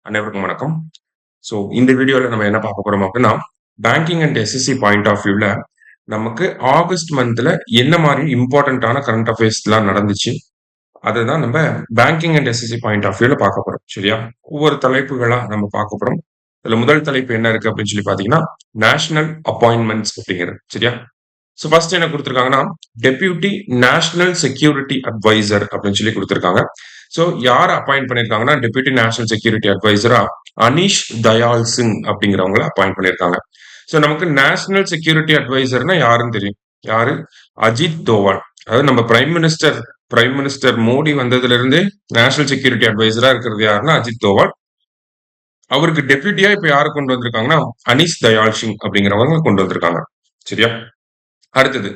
அனைவருக்கும் வணக்கம். ஸோ இந்த வீடியோல நம்ம என்ன பார்க்க போறோம் அப்படின்னா, banking and SSC point of வியூல நமக்கு ஆகஸ்ட் மந்த்ல என்ன மாரி இம்பார்ட்டன்ட்டான கரண்ட் அஃபேர்ஸ்லாம் நடந்துச்சு, அததான் நம்ம banking and SSC point of வியூல பார்க்க போறோம். சரியா? ஒவ்வொரு தலைப்புகளா நம்ம பார்க்க போறோம். இதுல முதல் தலைப்பு என்ன இருக்கு அப்படின்னு சொல்லி பார்த்தீங்கன்னா, நேஷனல் அப்பாயின்ட்மென்ட்ஸ் அப்படிங்கிறது. சரியா? ஸோ ஃபர்ஸ்ட் என்ன குடுத்திருக்காங்கன்னா, டெப்யூட்டி நேஷனல் செக்யூரிட்டி அட்வைசர் அப்படின்னு சொல்லி குடுத்திருக்காங்க. ஸோ யார அப்பாயிண்ட் பண்ணியிருக்காங்கன்னா, டெப்யூட்டி நேஷனல் செக்யூரிட்டி அட்வைசரா அனீஷ் தயால் சிங் அப்படிங்கிறவங்கள அப்பாயிண்ட் பண்ணியிருக்காங்க. ஸோ நமக்கு நேஷனல் செக்யூரிட்டி அட்வைசர்னா யாருன்னு தெரியும். யாரு? அஜித் தோவல். அதாவது நம்ம பிரைம் மினிஸ்டர் மோடி வந்ததுல இருந்து நேஷனல் செக்யூரிட்டி அட்வைசரா இருக்கிறது யாருன்னா அஜித் தோவல். அவருக்கு டெப்யூட்டியா இப்ப யாரு கொண்டு வந்திருக்காங்கன்னா, அனீஷ் தயால் சிங் அப்படிங்கிறவங்க கொண்டு வந்திருக்காங்க. சரியா? அடுத்தது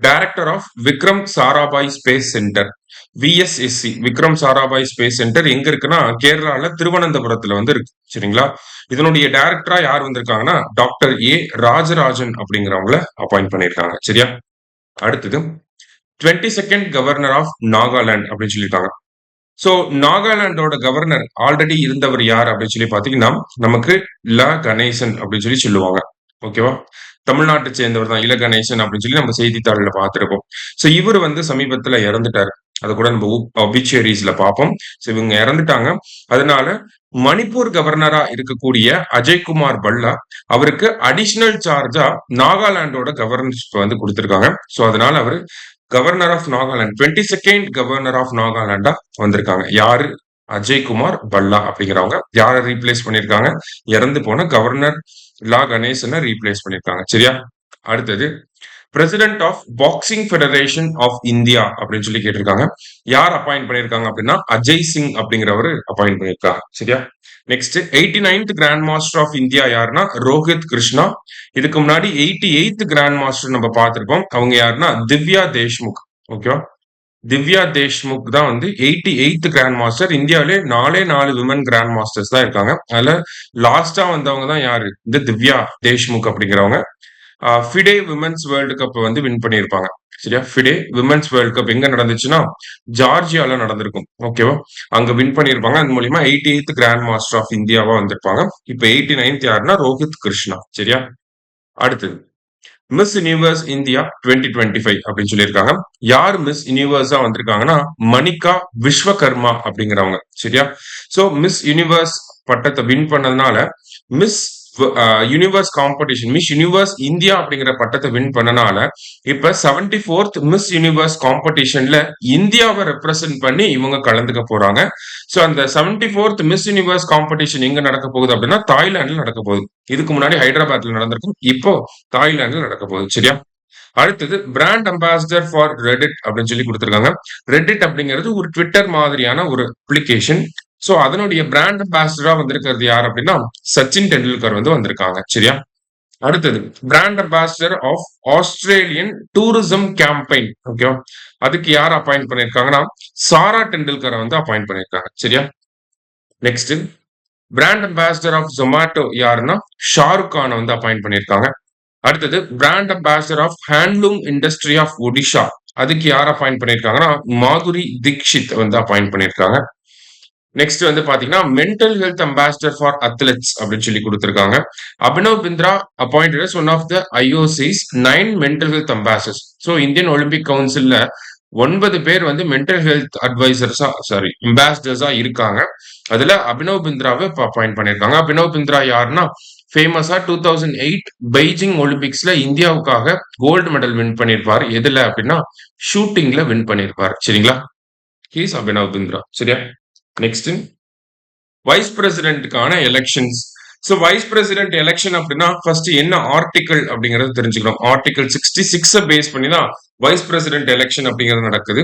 director of Vikram Sarabhai space centre VSSC. Vikram Sarabhai space centre எங்க இருக்குன்னா கேரளால திருவனந்தபுரத்துல வந்து இருக்கு. சரிங்களா? இதனுடைய டைரக்டரா யார் வந்திருக்காங்கன்னா டாக்டர் ஏ ராஜராஜன் அப்படிங்கிறவங்கள அப்பாயிண்ட் பண்ணியிருக்காங்க. சரியா? அடுத்தது 22nd கவர்னர் ஆஃப் நாகாலாந்து அப்படின்னு சொல்லியிருக்காங்க. சோ நாகாலாந்தோட கவர்னர் ஆல்ரெடி இருந்தவர் யார் அப்படின்னு சொல்லி பாத்தீங்கன்னா நமக்கு ல கணேசன் அப்படின்னு சொல்லி சொல்லுவாங்க. ஓகேவா? தமிழ்நாட்டை சேர்ந்தவர் தான் இல கணேசன் அப்படின்னு சொல்லி நம்ம செய்தித்தாள்ல பார்த்திருப்போம். சோ இவர் வந்து சமீபத்துல இறந்துட்டாரு. அது கூட நம்ம ஒபிச்சுவரிஸ்ல பார்ப்போம். சோ இவங்க இறந்துட்டாங்க. அதனால மணிப்பூர் கவர்னரா இருக்கக்கூடிய அஜய்குமார் பல்லா அவருக்கு அடிஷனல் சார்ஜா நாகாலாந்தோட கவர்னர்ஷிப் வந்து கொடுத்திருக்காங்க. சோ அதனால அவரு governor of Nagaland 22nd governor of நாகாலாண்டா வந்திருக்காங்க. யாரு? அஜய்குமார் பல்லா அப்படிங்கிறவங்க. யாரை ரீப்ளேஸ் பண்ணிருக்காங்க? இறந்து போன கவர்னர் லா கணேசனை ரீப்ளேஸ் பண்ணிருக்காங்க. சரியா? அடுத்தது president of boxing federation of India அப்படின்னு சொல்லி கேட்டிருக்காங்க. யார் அப்பாயிண்ட் பண்ணிருக்காங்க அப்படின்னா அஜய் சிங் அப்படிங்கிறவரு அப்பாயிண்ட் பண்ணிருக்காங்க. சரியா? Next 89th grandmaster of India யாருன்னா ரோஹித் கிருஷ்ணா. இதுக்கு முன்னாடி 88th கிராண்ட் மாஸ்டர் நம்ம பார்த்திருப்போம். அவங்க யாருன்னா திவ்யா தேஷ்முக். ஓகேவா? திவ்யா தேஷ்முக் தான் வந்து 88th கிராண்ட் மாஸ்டர். இந்தியாவிலே 4 விமன் கிராண்ட் மாஸ்டர்ஸ் தான் இருக்காங்க. அதுல லாஸ்டா வந்தவங்க தான் யாரு? இந்த திவ்யா தேஷ்முக் அப்படிங்கிறவங்க. ஃபிடே விமன்ஸ் வேர்ல்டு கப் வந்து வின் பண்ணியிருப்பாங்க. சரியா? ஃபிடே விமன்ஸ் வேர்ல்டு கப் எங்க நடந்துச்சுன்னா ஜார்ஜியால நடந்திருக்கும். ஓகேவா? அங்க வின் பண்ணியிருப்பாங்க. அது மூலியமா 88th கிராண்ட் மாஸ்டர் ஆஃப் இந்தியாவா வந்திருப்பாங்க. இப்ப 89th யாருன்னா ரோஹித் கிருஷ்ணா. சரியா? அடுத்தது மிஸ் யூனிவர்ஸ் இந்தியா 2025 அப்படின்னு சொல்லியிருக்காங்க. யார் மிஸ் யூனிவர்ஸா வந்திருக்காங்கன்னா மணிகா விஸ்வகர்மா அப்படிங்கிறவங்க. சரியா? சோ மிஸ் யூனிவர்ஸ் பட்டத்தை வின் பண்ணதுனால miss universe competition miss universe India அப்படிங்கிற பட்டத்தை வின் பண்ணனால இப்ப 74th மிஸ் யூனிவர்ஸ் காம்படிஷன்ல இந்தியாவை ரெப்ரசென்ட் பண்ணி இவங்க கலந்துக்க போறாங்க. சோ அந்த 74th மிஸ் யூனிவர்ஸ் காம்படிஷன் எங்க நடக்க போகுது அப்படின்னா தாய்லாந்துல நடக்க போகுது. இதுக்கு முன்னாடி ஹைதராபாத்ல நடந்திருக்கும். இப்போ தாய்லாந்துல நடக்க போகுது. சரியா? அடுத்தது பிராண்ட் அம்பாசிடர் ஃபார் ரெடிட் அப்படின்னு சொல்லி கொடுத்திருக்காங்க. ரெடிட் அப்படிங்கிறது ஒரு ட்விட்டர் மாதிரியான ஒரு அப்ளிகேஷன். சோ அதனுடைய பிராண்ட் அம்பாசிடரா வந்திருக்கிறது யார் அப்படின்னா சச்சின் டெண்டுல்கர் வந்து வந்திருக்காங்க. சரியா? அடுத்தது brand ambassador of Australian tourism campaign. Okay, அதுக்கு யார் அப்பாயிண்ட் பண்ணிருக்காங்கன்னா சாரா டெண்டுல்கரை வந்து அப்பாயிண்ட் பண்ணிருக்காங்க. சரியா? Next brand ambassador of Zomato யாருன்னா ஷாருக் கானை வந்து அப்பாயிண்ட் பண்ணிருக்காங்க. அடுத்தது brand ambassador of handloom industry of Odisha, அதுக்கு யார் அப்பாயிண்ட் பண்ணிருக்காங்கன்னா மாதுரி தீக்ஷித் வந்து அப்பாயிண்ட் பண்ணிருக்காங்க. நெக்ஸ்ட் வந்து பாத்தீங்கன்னா mental health ambassador for athletes அப்படின்னு சொல்லி கொடுத்திருக்காங்க. Abhinav Bindra appointed as one of the IOC's 9 mental health ambassadors. So Indian Olympic கவுன்சில்ல 9 பேர் வந்து மென்டல் ஹெல்த் அட்வைசர்ஸா அம்பாசிடர்ஸா இருக்காங்க. அதுல அபினவ் பிந்த்ராவை அப்பாயிண்ட் பண்ணிருக்காங்க. அபினவ் பிந்த்ரா யாருன்னா ஃபேமஸா 2008 பெய்ஜிங் ஒலிம்பிக்ஸ்ல இந்தியாவுக்காக கோல்டு மெடல் வின் பண்ணிருப்பாரு. எதுல அப்படின்னா ஷூட்டிங்ல வின் பண்ணிருப்பாரு. சரிங்களா? ஹீஸ் அபினவ் பிந்த்ரா. சரியா? நெக்ஸ்ட் வைஸ் பிரசிடென்ட்கான elections. So vice president election அப்படின்னா ஃபர்ஸ்ட் என்ன ஆர்டிகல் அப்படிங்கறது தெரிஞ்சுக்கணும். ஆர்டிகல் 66 பேஸ் பண்ணி தான் வைஸ் பிரசிடென்ட் எலெக்ஷன் அப்படிங்கிறது நடக்குது.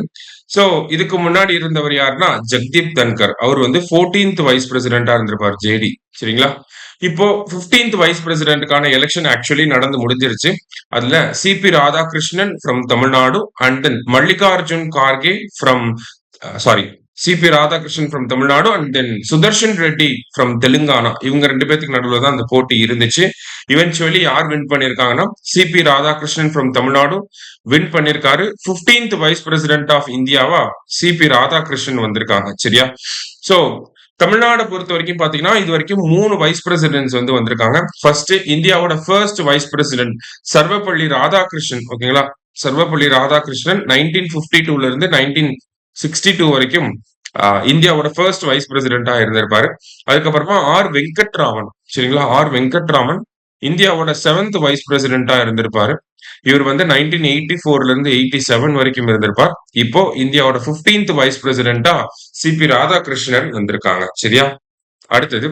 ஸோ இதுக்கு முன்னாடி இருந்தவர் யாருன்னா ஜெக்தீப் தன்கர். அவர் வந்து 14th வைஸ் பிரசிடென்டா இருந்திருப்பார் ஜேடி. சரிங்களா? இப்போ 15th வைஸ் பிரசிடென்ட்கான எலெக்ஷன் ஆக்சுவலி நடந்து முடிஞ்சிருச்சு. அதுல CP Radhakrishnan from Tamil Nadu and then Mallikarjun Kharge from CP Radhakrishnan from Tamil Nadu and then Sudarshan Reddy from Telangana. இவங்க 2 பேத்துக்கு நடுவில் தான் அந்த போட்டி இருந்துச்சு. இவென்ச்சுவலி யார் வின் பண்ணிருக்காங்கன்னா CP Radhakrishnan from Tamil Nadu win பண்ணிருக்காரு. 15th வைஸ் பிரசிடென்ட் ஆஃப் இந்தியாவா சிபி ராதாகிருஷ்ணன் வந்திருக்காங்க. சரியா? சோ தமிழ்நாட பொறுத்த வரைக்கும் பாத்தீங்கன்னா இது வரைக்கும் 3 வைஸ் பிரசிடென்ட்ஸ் வந்து வந்திருக்காங்க. ஃபர்ஸ்ட் இந்தியாவோட first vice president Sarvepalli Radhakrishnan. ஓகேங்களா, சர்வப்பள்ளி ராதாகிருஷ்ணன் 1952ல இருந்து 1962 வரைக்கும் இந்தியாவோட ஃபர்ஸ்ட் வைஸ் பிரசிடென்டா இருந்திருப்பாரு. அதுக்கப்புறமா ஆர் வெங்கட்ராமன். சரிங்களா, ஆர் வெங்கட்ராமன் இந்தியாவோட 7th வைஸ் பிரசிடென்டா இருந்திருப்பாரு. இவர் வந்து 1984ல இருந்து 87 வரைக்கும் இருந்திருப்பார். இப்போ இந்தியாவோட 15th வைஸ் பிரசிடென்டா சிபி ராதாகிருஷ்ணன் வந்திருக்காங்க. சரியா, அடுத்தது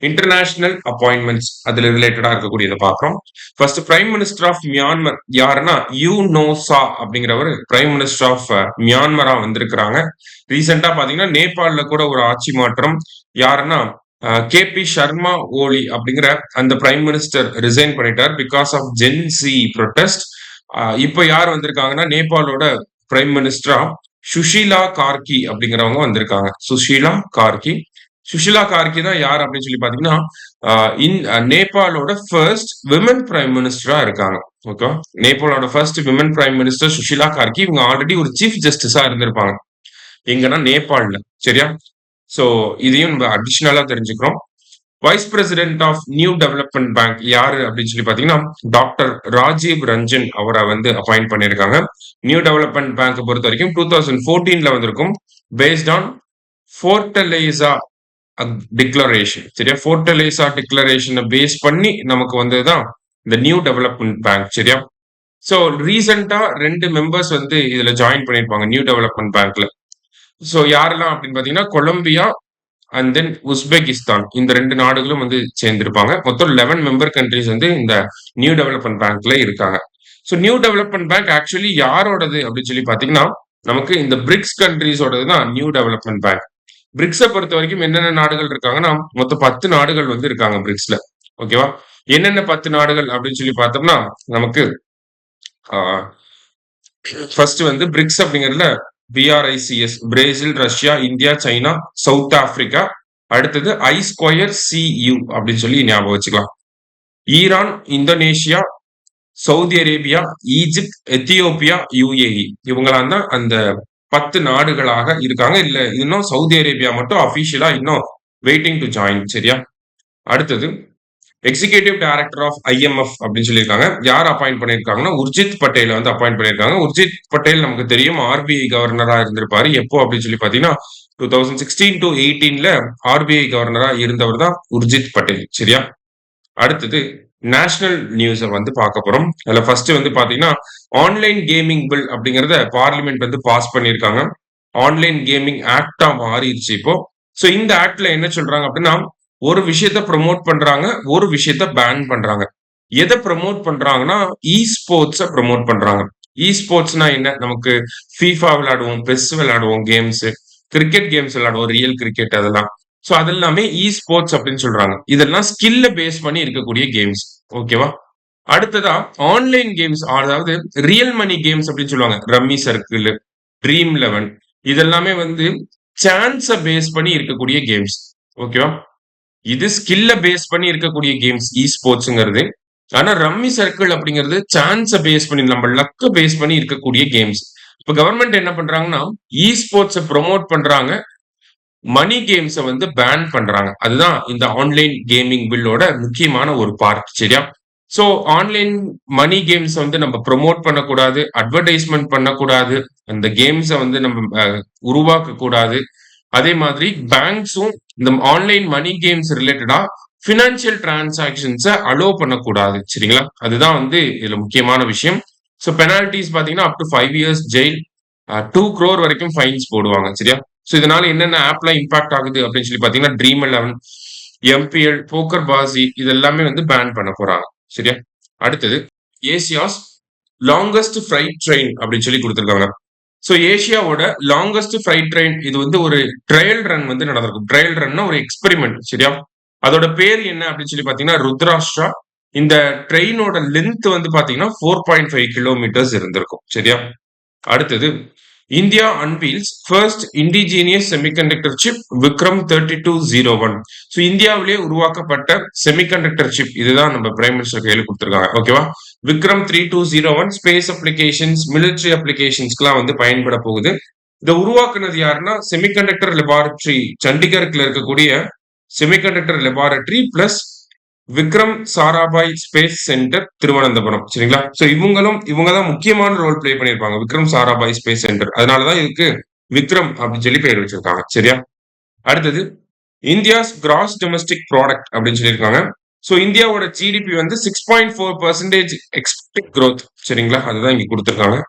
இன்டர்நேஷனல் அப்பாயின்மெண்ட்ஸ் அதுல ரிலேட்டடா இருக்கக்கூடியதை பார்க்கிறோம். First prime minister of Myanmar யாருன்னா யூனோசா அப்படிங்கிறவர் பிரைம் மினிஸ்டர் ஆஃப் மியான்மரா வந்திருக்கிறாங்க. ரீசெண்டா பாத்தீங்கன்னா நேபாள்ல கூட ஒரு ஆட்சி மாற்றம். யாருன்னா கேபி சர்மா ஓலி அப்படிங்கிற அந்த பிரைம் மினிஸ்டர் ரிசைன் பண்ணிட்டார் பிகாஸ் ஆஃப் ஜென்சி ப்ரொடெஸ்ட். இப்போ யார் வந்திருக்காங்கன்னா நேபாளோட பிரைம் மினிஸ்டரா சுஷீலா கார்கி அப்படிங்கிறவங்க வந்திருக்காங்க. சுஷீலா கார்கி தான் யார் அப்படின்னு சொல்லி பாத்தீங்கன்னா நேபாளோட ஃபர்ஸ்ட் விமன் பிரைம் மினிஸ்டரா இருக்காங்க. ஓகே, நேபாளோட first women prime minister Sushila Karki. இவங்க ஆல்ரெடி ஒரு சீஃப் ஜஸ்டிஸா இருந்திருப்பாங்க எங்கன்னா நேபாள்ல. சரியா, சோ இதையும் நம்ம அடிஷனலா தெரிஞ்சுக்கிறோம். Vice president of new development bank யாரு அப்படின்னு சொல்லி பாத்தீங்கன்னா டாக்டர் ராஜீவ் ரஞ்சன் அவரை வந்து அப்பாயிண்ட் பண்ணியிருக்காங்க. நியூ டெவலப்மெண்ட் பேங்க் பொறுத்த வரைக்கும் 2014ல வந்திருக்கும். Based on Fortaleza declaration. சரியா, ஃபோர்டலைசா டிக்ளரேஷனை பேஸ் பண்ணி நமக்கு வந்ததுதான் இந்த நியூ டெவலப்மெண்ட் பேங்க். சரியா, சோ ரீசெண்டா 2 மெம்பர்ஸ் வந்து இதுல ஜாயின் பண்ணிருப்பாங்க நியூ டெவலப்மெண்ட் பேங்க்ல. சோ யாரெல்லாம் அப்படின்னு பாத்தீங்கன்னா கொலம்பியா அண்ட் தென் உஸ்பெகிஸ்தான், இந்த 2 நாடுகளும் வந்து சேர்ந்திருப்பாங்க. மொத்தம் 11 மெம்பர் கண்ட்ரிஸ் வந்து இந்த நியூ டெவலப்மெண்ட் பேங்க்ல இருக்காங்க. So new development bank actually யாரோடது அப்படின்னு சொல்லி பாத்தீங்கன்னா நமக்கு இந்த பிரிக்ஸ் கண்ட்ரிஸோடது தான் நியூ டெவலப்மெண்ட் பேங்க். பிரிக்ஸை பொறுத்த வரைக்கும் என்னென்ன நாடுகள் இருக்காங்கன்னா மொத்தம் 10 நாடுகள் வந்து இருக்காங்க பிரிக்ஸ்ல. ஓகேவா, என்னென்ன 10 நாடுகள் அப்படின்னு சொல்லி பார்த்தோம்னா நமக்கு ஃபர்ஸ்ட் வந்து பிரிக்ஸ் அப்படிங்கிறதுல BRICS Brazil, Russia, India, China, south Africa. அடுத்தது I2CU அப்படின்னு சொல்லி ஞாபகம் வச்சுக்கலாம். Iran, Indonesia, Saudi Arabia, Egypt, Ethiopia, UAE இவங்களாம் தான் அந்த 10 நாடுகளாக இருக்காங்க. இல்ல இன்னும் சவுதி அரேபியா மட்டும் அபிஷியலா இன்னும் வெயிட்டிங் டு ஜாயின். சரியா, அடுத்தது எக்ஸிகியூட்டிவ் டைரக்டர் ஆஃப் IMF அப்படின்னு சொல்லியிருக்காங்க. யார் அப்பாயிண்ட் பண்ணியிருக்காங்கன்னா உர்ஜித் பட்டேல வந்து அப்பாயிண்ட் பண்ணியிருக்காங்க. உர்ஜித் பட்டேல் நமக்கு தெரியும் RBI கவர்னரா இருந்திருப்பாரு. எப்போ அப்படின்னு சொல்லி பாத்தீங்கன்னா 2016 to 18ல RBI கவர்னரா இருந்தவர் தான் உர்ஜித் பட்டேல். சரியா, அடுத்தது நேஷனல் நியூஸை வந்து பார்க்க போறோம். அதுல ஃபர்ஸ்ட் வந்து பாத்தீங்கன்னா ஆன்லைன் கேமிங் பில் அப்படிங்கறத பார்லிமெண்ட் வந்து பாஸ் பண்ணியிருக்காங்க. ஆன்லைன் கேமிங் ஆக்டா மாறிடுச்சு இப்போ. சோ இந்த ஆக்ட்ல என்ன சொல்றாங்க அப்படின்னா ஒரு விஷயத்த ப்ரமோட் பண்றாங்க, ஒரு விஷயத்த பேன் பண்றாங்க. எதை ப்ரமோட் பண்றாங்கன்னா ஸ்போர்ட்ஸை ப்ரமோட் பண்றாங்க. ஸ்போர்ட்ஸ்னா என்ன, நமக்கு FIFA விளையாடுவோம், பெஸ் விளையாடுவோம், கேம்ஸ், கிரிக்கெட் கேம்ஸ் விளையாடுவோம், ரியல் கிரிக்கெட் அதெல்லாம். சோ அது எல்லாமே ஸ்போர்ட்ஸ் அப்படின்னு சொல்றாங்க. இதெல்லாம் ஸ்கில்ல பேஸ் பண்ணி இருக்கக்கூடிய கேம்ஸ். ஓகேவா, அடுத்ததா ஆன்லைன் கேம்ஸ், அதாவது ரியல் மணி கேம்ஸ் அப்படின்னு சொல்லுவாங்க. ரம்மி சர்க்கிள், ட்ரீம் 11 இதெல்லாமே வந்து சான்ஸ பேஸ் பண்ணி இருக்கக்கூடிய கேம்ஸ். ஓகேவா, இது ஸ்கில்ல பேஸ் பண்ணி இருக்கக்கூடிய கேம்ஸ் ஸ்போர்ட்ஸ்ங்கிறது. ஆனா ரம்மி சர்க்கிள் அப்படிங்கிறது சான்ஸ பேஸ் பண்ணி, நம்ம லக்க பேஸ் பண்ணி இருக்கக்கூடிய கேம்ஸ். இப்ப கவர்மெண்ட் என்ன பண்றாங்கன்னா ஸ்போர்ட்ஸை ப்ரொமோட் பண்றாங்க, மணி கேம்ஸை வந்து பேன் பண்றாங்க. அதுதான் இந்த ஆன்லைன் கேமிங் பில்லோட முக்கியமான ஒரு பார்ட். சரியா, சோ ஆன்லைன் மணி கேம்ஸ் வந்து நம்ம ப்ரொமோட் பண்ணக்கூடாது, அட்வர்டைஸ்மெண்ட் பண்ணக்கூடாது, அந்த கேம்ஸை வந்து நம்ம உருவாக்க கூடாது. அதே மாதிரி பேங்க்ஸும் இந்த ஆன்லைன் மணி கேம்ஸ் ரிலேட்டடா பினான்சியல் டிரான்சாக்சன்ஸை அலோ பண்ணக்கூடாது. சரிங்களா, அதுதான் வந்து இதுல முக்கியமான விஷயம். ஸோ பெனால்டிஸ் பாத்தீங்கன்னா up to 5 years jail, 2 crore வரைக்கும் ஃபைன்ஸ் போடுவாங்க. சரியா, ஸோ இதனால என்னென்ன ஆப்லாம் இம்பாக்ட் ஆகுது அப்படின்னு சொல்லி பாத்தீங்கன்னா ட்ரீம் 11, MPL, போக்கர் பாசி இது எல்லாமே வந்து பேன் பண்ண போறாங்க. சரியா, அடுத்தது ஏசியாஸ் லாங்கஸ்ட் ஃப்ரைட் ட்ரெயின் அப்படின்னு சொல்லி கொடுத்துருக்காங்க. ஸோ ஏசியாவோட லாங்கஸ்ட் ஃப்ரைட் ட்ரெயின் இது வந்து ஒரு ட்ரையல் ரன் வந்து நடந்திருக்கும். ட்ரையல் ரன்னா ஒரு எக்ஸ்பெரிமெண்ட். சரியா, அதோட பேர் என்ன அப்படின்னு சொல்லி பாத்தீங்கன்னா ருத்ராஷ்டிரா. இந்த ட்ரெயினோட லென்த் வந்து பாத்தீங்கன்னா 4.5 kilometers இருந்திருக்கும். சரியா, அடுத்தது India unveils first indigenous semiconductor chip Vikram 3201. So இந்தியாவிலேயே உருவாக்கப்பட்ட செமிகண்டக்டர் சிப் இதுதான் நம்ம பிரைம் மினிஸ்டர் கையில் கொடுத்துருக்காங்க. ஓகேவா, விக்ரம் 3201 ஸ்பேஸ் அப்ளிகேஷன்ஸ், மிலிட்டரி அப்ளிகேஷன்ஸ்க்குலாம் வந்து பயன்பட போகுது. இதை உருவாக்குனது யாருன்னா செமிகண்டக்டர் லெபார்டரி, சண்டிகர்ல இருக்கக்கூடிய semiconductor laboratory plus Vikram Sarabhai space centre Thiruvananthapuram. சரிங்களா? சோ இவங்க தான் முக்கியமான ரோல் பிளே பண்ணிருப்பாங்க, விக்ரம் சாராபாய் ஸ்பேஸ் சென்டர். அதனாலதான் இதுக்கு விக்ரம் அப்படின்னு சொல்லி பெயர் வச்சிருக்காங்க. சரியா? அடுத்தது இந்தியாஸ் கிராஸ் டொமஸ்டிக் ப்ராடக்ட் அப்படின்னு சொல்லியிருக்காங்க. சோ இந்தியாவோட ஜிடிபி வந்து 6.4% எக்ஸ்பெக்டட் growth. சரிங்களா? அதுதான் இங்க கொடுத்திருக்காங்க.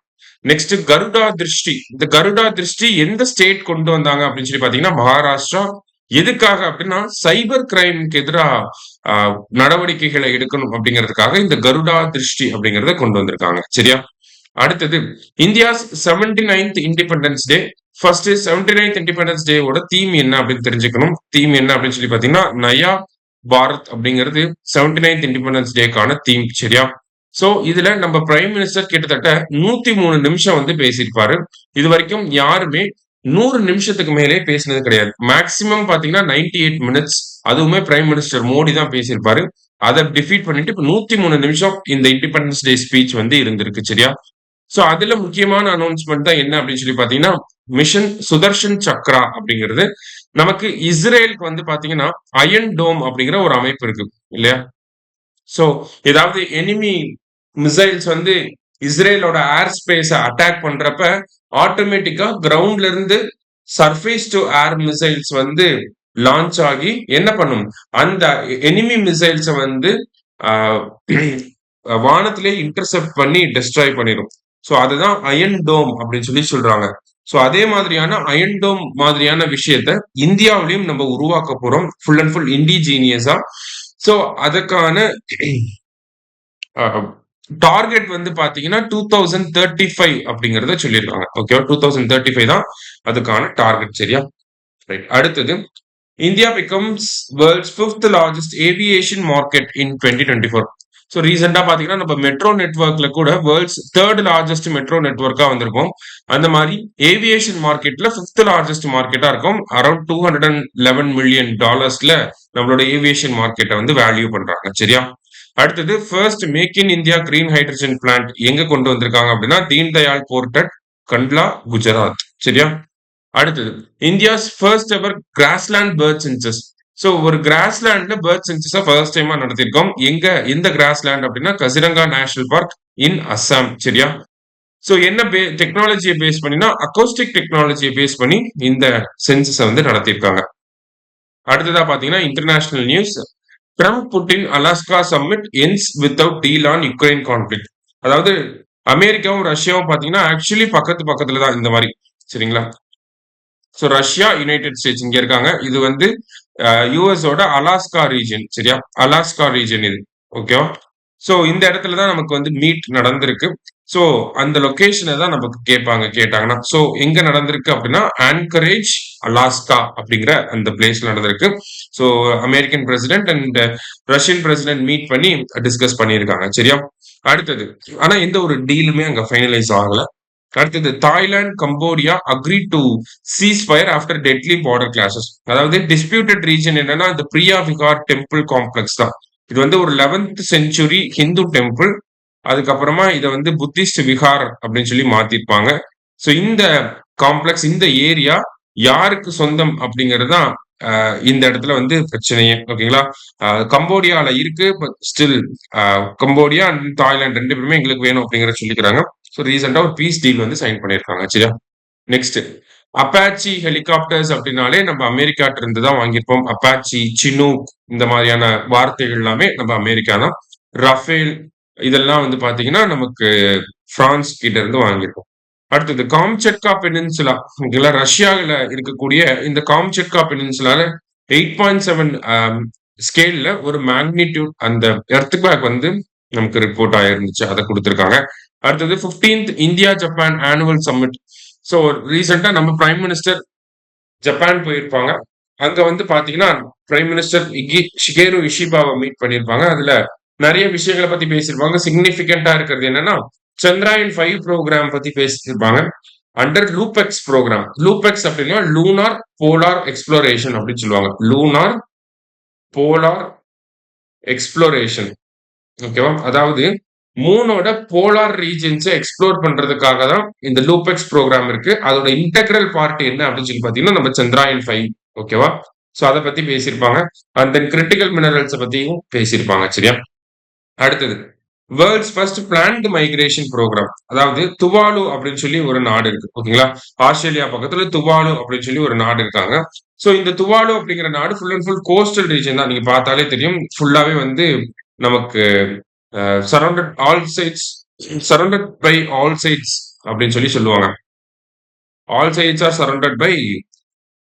நெக்ஸ்ட் கருடா திருஷ்டி. இந்த கருடா திருஷ்டி எந்த ஸ்டேட் கொண்டு வந்தாங்க அப்படின்னு சொல்லி பாத்தீங்கன்னா மகாராஷ்டிரா. எதுக்காக அப்படின்னா சைபர் கிரைம்க்கு எதிராக நடவடிக்கைகளை எடுக்கணும் அப்படிங்கிறதுக்காக இந்த கருடா திருஷ்டி அப்படிங்கறத கொண்டு வந்திருக்காங்க. சரியா? அடுத்தது India's 79th independence day. First 79th independence டேவோட தீம் என்ன அப்படின்னு தெரிஞ்சுக்கணும். தீம் என்ன அப்படின்னு சொல்லி பாத்தீங்கன்னா நயா பாரத் அப்படிங்கிறது 79th இண்டிபெண்டன்ஸ் டேக்கான தீம். சரியா? சோ இதுல நம்ம பிரைம் மினிஸ்டர் கிட்டத்தட்ட 103 நிமிஷம் வந்து பேசியிருப்பாரு. இது வரைக்கும் யாருமே 100 நிமிஷத்துக்கு மேலே பேசினது கிடையாது. மேக்சிமம் பாத்தீங்கன்னா 98 மினிட்ஸ், அதுவுமே பிரைம் மினிஸ்டர் மோடி தான் பேசியிருப்பாரு. அதை டிஃபீட் பண்ணிட்டு இப்ப 103 நிமிஷம் இந்த இண்டிபெண்டன்ஸ் டே ஸ்பீச் வந்து இருந்திருக்கு. சரியா? சோ அதுல முக்கியமான அனௌன்ஸ்மெண்ட் தான் என்ன அப்படின்னு சொல்லி பாத்தீங்கன்னா மிஷன் சுதர்ஷன் சக்ரா அப்படிங்கிறது. நமக்கு இஸ்ரேலுக்கு வந்து பாத்தீங்கன்னா அயன் டோம் அப்படிங்கிற ஒரு அமைப்பு இருக்கு இல்லையா? சோ ஏதாவது எனிமி மிசைல்ஸ் வந்து இஸ்ரேலோட ஏர் ஸ்பேஸ அட்டாக் பண்றப்ப ஆட்டோமேட்டிக்கா கிரவுண்ட்ல இருந்து சர்ஃபேஸ் டு ஏர் மிசைல்ஸ் வந்து லான்ச் ஆகி என்ன பண்ணும், அந்த எனிமி மிசைல்ஸ வந்து வானத்திலே இன்டர்செப்ட் பண்ணி டெஸ்ட்ராய் பண்ணிடும். சோ அதுதான் அயன் டோம் அப்படின்னு சொல்லி சொல்றாங்க. சோ அதே மாதிரியான அயன் டோம் மாதிரியான விஷயத்த இந்தியாவிலையும் நம்ம உருவாக்க போறோம், ஃபுல் அண்ட் ஃபுல் இண்டிஜீனியஸா. சோ அதுக்கான டார்கெட் வந்து பாத்தீங்கன்னா 2035 அப்படிங்கறத சொல்லியிருக்காங்க. ஓகே, 2035 தான் அதுக்கான டார்கெட். சரியா? ரைட். அடுத்தது India becomes world's 5th largest aviation market இன் 2024. ஸோ ரீசெண்டா பாத்தீங்கன்னா நம்ம மெட்ரோ நெட்வொர்க்ல கூட வேர்ல்ட்ஸ் 3rd லார்ஜஸ்ட் மெட்ரோ நெட்வொர்க்கா வந்திருக்கும். அந்த மாதிரி ஏவியேஷன் மார்க்கெட்ல 5th லார்ஜஸ்ட் மார்க்கெட்டா இருக்கும். அரௌண்ட் $211 மில்லியன் நம்மளோட ஏவியேஷன் மார்க்கெட்டை வந்து வேல்யூ பண்றாங்க. சரியா? அடுத்தது first make in India green hydrogen plant எங்க கொண்டு வந்திருக்காங்க அப்படின்னா தீன் தயாள் போர்ட் அட் கண்ட்லா, குஜராத். சரியா? அடுத்தது India's first ever grassland bird census. So ஒரு கிராஸ்லேண்ட்ல பேர்ட் சென்சஸ் ஃபர்ஸ்ட் டைமா நடத்திருக்கோம். எந்த கிராஸ்லேண்ட் அப்படின்னா Kaziranga national park in Assam. சரியா? சோ என்ன டெக்னாலஜியை பேஸ் பண்ணினா அக்கோஸ்டிக் டெக்னாலஜியை பேஸ் பண்ணி இந்த சென்சஸை வந்து நடத்திருக்காங்க. அடுத்ததா பாத்தீங்கன்னா international news. Trump Putin Alaska summit ends without deal on Ukraine conflict. அதாவது அமெரிக்காவும் ரஷ்யாவும் பாத்தீங்கன்னா ஆக்சுவலி பக்கத்துல தான் இந்த மாதிரி. சரிங்களா? சோ ரஷ்யா, யுனைடெட் ஸ்டேட்ஸ் இங்க இருக்காங்க. இது வந்து யூஎஸோட அலாஸ்கா ரீஜன். சரியா? அலாஸ்கா ரீஜன் இது. ஓகேவா? சோ இந்த இடத்துல தான் நமக்கு வந்து மீட் நடந்திருக்கு. சோ அந்த லொகேஷனை தான் நமக்கு கேட்டாங்கன்னா சோ எங்க நடந்திருக்கு அப்படின்னா ஆன்கரேஜ், அலாஸ்கா அப்படிங்கிற அந்த பிளேஸ்ல நடந்திருக்கு. So American president and Russian president meet பண்ணி டிஸ்கஸ் பண்ணியிருக்காங்க. சரியா? அடுத்தது ஆனா எந்த ஒரு டீலுமே அங்க ஃபைனலைஸ் ஆகல. அடுத்தது Thailand, Cambodia agree to cheese fire after deadly border clashes. அதாவது டிஸ்பியூட்டட் ரீஜன் என்னன்னா இந்த பிரியா விகார் டெம்பிள் காம்ப்ளெக்ஸ் தான். இது வந்து ஒரு 11th செஞ்சுரி ஹிந்து டெம்பிள். அதுக்கப்புறமா இதை வந்து புத்திஸ்ட் விகார் அப்படின்னு சொல்லி மாத்திருப்பாங்க. சோ இந்த காம்ப்ளெக்ஸ், இந்த ஏரியா யாருக்கு சொந்தம் அப்படிங்கிறது தான் இந்த இடத்துல வந்து பிரச்சனையே. ஓகேங்களா? கம்போடியால இருக்கு, ஸ்டில் கம்போடியா அண்ட் தாய்லாந்து ரெண்டு பேருமே எங்களுக்கு வேணும் அப்படிங்கிற சொல்லிக்கிறாங்க. ஸோ ரீசெண்டா ஒரு பீஸ் டீல் வந்து சைன் பண்ணியிருக்காங்க. சரியா? நெக்ஸ்ட் அப்பாச்சி ஹெலிகாப்டர்ஸ் அப்படின்னாலே நம்ம அமெரிக்காட்ட இருந்து தான் வாங்கியிருப்போம். அப்பாச்சி, சினூக் இந்த மாதிரியான வார்த்தைகள் எல்லாமே நம்ம அமெரிக்கா தான். ரஃபேல் இதெல்லாம் வந்து பாத்தீங்கன்னா நமக்கு பிரான்ஸ் கிட்ட இருந்து வாங்கியிருப்போம். அடுத்தது காம்செட்கா பெனின்சுலா. ரஷ்யாவில் இருக்கக்கூடிய இந்த காம்செட்கா பெனின்சுலால 8.7 ஸ்கேல்ல ஒரு மேக்னிடியூட் அந்த எர்த்குவேக் வந்து நமக்கு ரிப்போர்ட் ஆயிருந்துச்சு. அதை கொடுத்திருக்காங்க. அடுத்தது 15th India Japan annual summit. So ரீசெண்டா நம்ம பிரைம் மினிஸ்டர் ஜப்பான் போயிருப்பாங்க. அங்க வந்து பாத்தீங்கன்னா பிரைம் மினிஸ்டர் ஷிகேரு இஷிபாவை மீட் பண்ணியிருப்பாங்க. அதுல நிறைய விஷயங்களை பத்தி பேசியிருப்பாங்க. சிக்னிபிகண்டா இருக்கிறது என்னன்னா சந்திராயன் 5 ப்ரோக்ராம் பத்தி பேசியிருப்பாங்க. Under லூபெக்ஸ் program. லூபெக்ஸ் அப்படின்னா லூனார் போலார் எக்ஸ்ப்ளோரேஷன் அப்படின்னு சொல்லுவாங்க. Lunar polar exploration. ஓகேவா? அதாவது மூணோட போலார் ரீஜன்ஸை எக்ஸ்ப்ளோர் பண்றதுக்காக தான் இந்த லூபெக்ஸ் ப்ரோக்ராம் இருக்கு. அதோட இன்டெக்ரல் பார்ட் என்ன அப்படின்னு சொல்லி பாத்தீங்கன்னா நம்ம சந்திராயன் 5. ஓகேவா? சோ அதை பத்தி பேசியிருப்பாங்க. அண்ட் தென் கிரிட்டிக்கல் மினரல்ஸ் பத்தியும் பேசியிருப்பாங்க. சரியா? அடுத்தது world's first plant migration programme. அதாவது துவாலு அப்படின்னு சொல்லி ஒரு நாடு இருக்கு. ஓகேங்களா? ஆஸ்திரேலியா பக்கத்துல துவாலு அப்படின்னு சொல்லி ஒரு நாடு இருக்காங்க. சோ இந்த துவாலு அப்படிங்கிற நாடு full and full coastal region தான். நீங்க பார்த்தாலே தெரியும். ஃபுல்லாவே வந்து நமக்கு surrounded all sides, surrounded by all sides அப்படின்னு சொல்லி சொல்லுவாங்க. All sides are surrounded by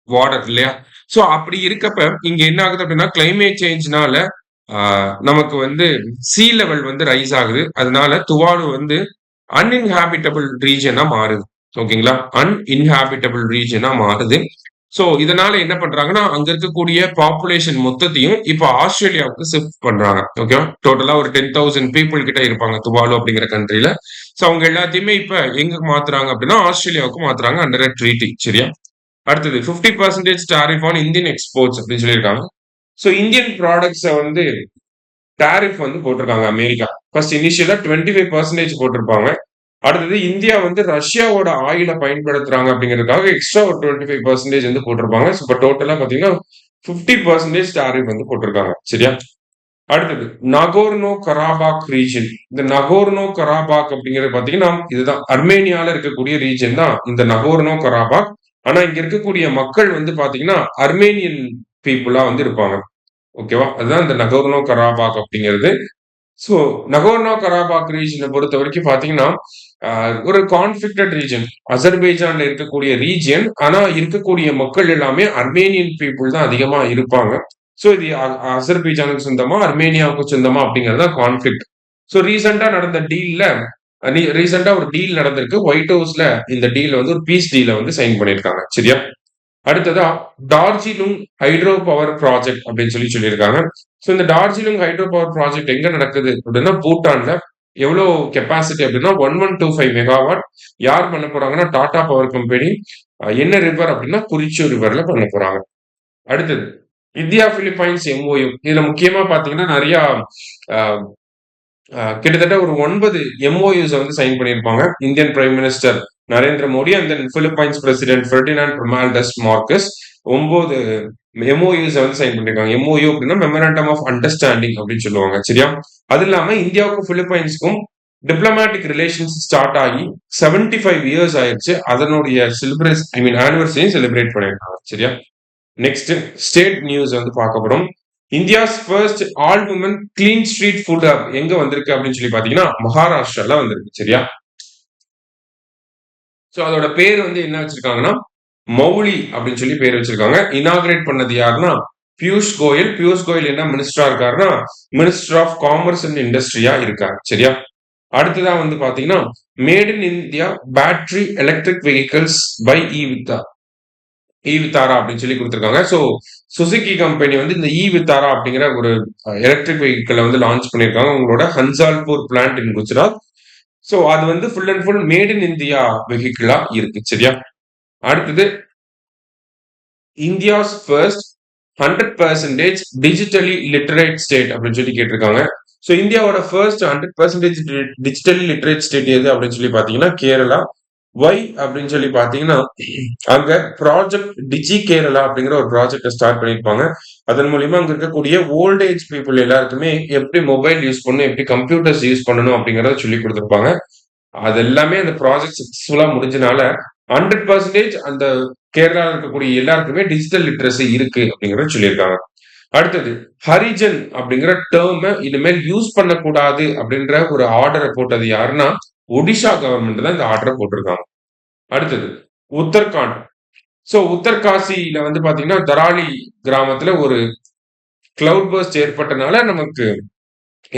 water இல்லையா? சோ அப்படி இருக்கப்ப இங்க என்ன ஆகுது அப்படின்னா கிளைமேட் சேஞ்ச்னால நமக்கு வந்து சீ லெவல் வந்து ரைஸ் ஆகுது. அதனால துவாலு வந்து அன்இன்ஹாபிட்டபிள் ரீஜனா மாறுது. ஓகேங்களா? அன்இன்ஹாபிட்டபிள் ரீஜனா மாறுது. சோ இதனால என்ன பண்றாங்கன்னா அங்க இருக்கக்கூடிய பாப்புலேஷன் மொத்தத்தையும் இப்ப ஆஸ்திரேலியாவுக்கு ஷிஃப்ட் பண்றாங்க. ஓகேவா? டோட்டலா ஒரு 10,000 பீப்புள் கிட்ட இருப்பாங்க துவாலு அப்படிங்கிற கண்ட்ரில. சோ அவங்க எல்லாத்தையுமே இப்ப எங்க மாத்துறாங்க அப்படின்னா ஆஸ்திரேலியாவுக்கு மாத்துறாங்க அண்டர் ட்ரீட்டி. சரியா? அடுத்தது 50% டாரிஃப் ஆன் இந்தியன் எக்ஸ்போர்ட்ஸ் அப்படின்னு சொல்லியிருக்காங்க. சோ இந்தியன் ப்ராடக்ட்ஸை வந்து டாரிஃப் வந்து போட்டிருக்காங்க அமெரிக்கா. ஃபர்ஸ்ட் இனிஷியலா 25% போட்டிருப்பாங்க. அடுத்தது இந்தியா வந்து ரஷ்யாவோட ஆயில பயன்படுத்துறாங்க அப்படிங்கிறதுக்காக எக்ஸ்ட்ரா ஒரு 25% வந்து போட்டிருப்பாங்க. இப்போ டோட்டலா பாத்தீங்கன்னா 50% டாரிஃப் வந்து போட்டிருக்காங்க. சரியா? அடுத்தது நகோர்னோ கராபாக் ரீஜன். இந்த நகோர்னோ கராபாக் அப்படிங்கிறது பாத்தீங்கன்னா இதுதான் அர்மேனியால இருக்கக்கூடிய ரீஜன் தான் இந்த நகோர்னோ கராபாக். ஆனா இங்க இருக்கக்கூடிய மக்கள் வந்து பாத்தீங்கன்னா அர்மேனியன் பீப்புளா வந்து இருப்பாங்க. ஓகேவா? அதுதான் இந்த நகோர்னோ கராபாக் அப்படிங்கிறது. சோ நகோர்னோ கராபாக் ரீஜனை பொறுத்த வரைக்கும் பாத்தீங்கன்னா ஒரு கான்ஃபிளிக்டட் ரீஜன். அசர்பைஜான்ல இருக்கக்கூடிய ரீஜன். ஆனா இருக்கக்கூடிய மக்கள் எல்லாமே அர்மேனியன் பீப்புள் தான் அதிகமா இருப்பாங்க. சோ இது அசர்பைஜானுக்கு சொந்தமா அர்மேனியாவுக்கு சொந்தமா அப்படிங்கறது கான்ஃபிளிக்ட். சோ ரீசெண்டா நடந்த டீல்ல ரீசெண்டா ஒரு டீல் நடந்திருக்கு. ஒயிட் ஹவுஸ்ல இந்த டீல் வந்து ஒரு பீஸ் டீல வந்து சைன் பண்ணிருக்காங்க. சரியா? அடுத்ததா டார்ஜிலிங் ஹைட்ரோ பவர் ப்ராஜெக்ட் அப்படின்னு சொல்லியிருக்காங்க. ஸோ இந்த டார்ஜிலிங் ஹைட்ரோ பவர் ப்ராஜெக்ட் எங்க நடக்குது அப்படின்னா பூட்டான்ல. எவ்வளவு கெப்பாசிட்டி அப்படின்னா 1125 மெகாவாட். யார் பண்ண போறாங்கன்னா டாடா பவர் கம்பெனி. என்ன ரிவர் அப்படின்னா குறிச்சூர் ரிவர்ல பண்ண போறாங்க. அடுத்தது இந்தியா பிலிப்பைன்ஸ் எம்ஓயு. இதுல முக்கியமா பாத்தீங்கன்னா நிறைய கிட்டத்தட்ட ஒரு 9 எம்ஓயூஸ் வந்து சைன் பண்ணியிருப்பாங்க. Indian prime minister Narendra Modi and then Philippines president Ferdinand Bernaldez Marcos 9 MoUs வந்து சைன் பண்ணிருக்காங்க. எம்ஓயூ அப்படின்னா மெமரண்டம் ஆஃப் அண்டர்ஸ்டாண்டிங் அப்படின்னு சொல்லுவாங்க. சரியா? அது இல்லாம இந்தியாவுக்கும் பிலிப்பைன்ஸ்க்கும் டிப்ளமேட்டிக் ரிலேஷன்ஸ் ஸ்டார்ட் ஆகி 75 இயர்ஸ் ஆயிடுச்சு. அதனுடைய ஆனிவர்சரியும் செலிப்ரேட் பண்ணிருக்காங்க. சரியா? நெக்ஸ்ட் ஸ்டேட் நியூஸ் வந்து பார்க்க போறோம். India's first all women clean street food hub எங்க வந்திருக்கு அப்படின்னு சொல்லி பாத்தீங்கன்னா மகாராஷ்டிரால வந்திருக்கு. சரியா? சோ அதோட பேர் வந்து என்ன வச்சிருக்காங்கன்னா மௌலி அப்படின்னு சொல்லி பேர் வச்சிருக்காங்க. இனாகிரேட் பண்ணது யாருன்னா பியூஷ் கோயல். பியூஷ் கோயல் என்ன மினிஸ்டரா இருக்காருன்னா மினிஸ்டர் ஆஃப் காமர்ஸ் அண்ட் இண்டஸ்ட்ரியா இருக்காரு. சரியா? அடுத்ததான் வந்து பாத்தீங்கன்னா made in India battery electric vehicles by Vitara அப்படின்னு சொல்லி கொடுத்திருக்காங்க. சோ சுசுகி கம்பெனி வந்து இந்த வித்தாரா அப்படிங்கிற ஒரு எலக்ட்ரிக் வெஹிக்கிளை வந்து லான்ச் பண்ணிருக்காங்க. உங்களோட Hansalpur plant in Gujarat. So அது வந்து full and full made in India வெஹிக்கிளா இருக்கு. சரியா? அடுத்தது India's first 100% digitally literate state அப்படின்னு சொல்லி கேட்டிருக்காங்க. சோ இந்தியாவோட ஃபர்ஸ்ட் 100% டிஜிட்டலி லிட்டரேட் ஸ்டேட் எது அப்படின்னு சொல்லி பாத்தீங்கன்னா கேரளா. ஒய் அப்படின்னு சொல்லி பாத்தீங்கன்னா அங்க ப்ராஜெக்ட் டிஜி கேரளா அப்படிங்கிற ஒரு ப்ராஜெக்ட் ஸ்டார்ட் பண்ணிருப்பாங்க. அதன் மூலியமா அங்க இருக்கக்கூடிய ஓல்ட் ஏஜ் பீப்புள் எல்லாருக்குமே எப்படி மொபைல் யூஸ் பண்ணணும், எப்படி கம்ப்யூட்டர்ஸ் யூஸ் பண்ணணும் அப்படிங்கறத சொல்லி கொடுத்திருப்பாங்க. அது எல்லாமே அந்த ப்ராஜெக்ட் சக்சஸ்ஃபுல்லா முடிஞ்சனால 100% அந்த கேரளாவில் இருக்கக்கூடிய எல்லாருக்குமே டிஜிட்டல் லிட்ரஸி இருக்கு அப்படிங்கறத சொல்லியிருக்காங்க. அடுத்தது ஹரிஜன் அப்படிங்கிற டேர்ம் இனிமேல் யூஸ் பண்ணக்கூடாது அப்படின்ற ஒரு ஆர்டரை போட்டது யாருன்னா ஒடிஷா கவர்மெண்ட் தான் இந்த ஆர்டரை போட்டிருக்காங்க. அடுத்தது உத்தரகாண்ட். சோ உத்தரகாசியில வந்து பாத்தீங்கன்னா தராலி கிராமத்துல ஒரு கிளவுட் பர்ஸ்ட் ஏற்பட்டனால நமக்கு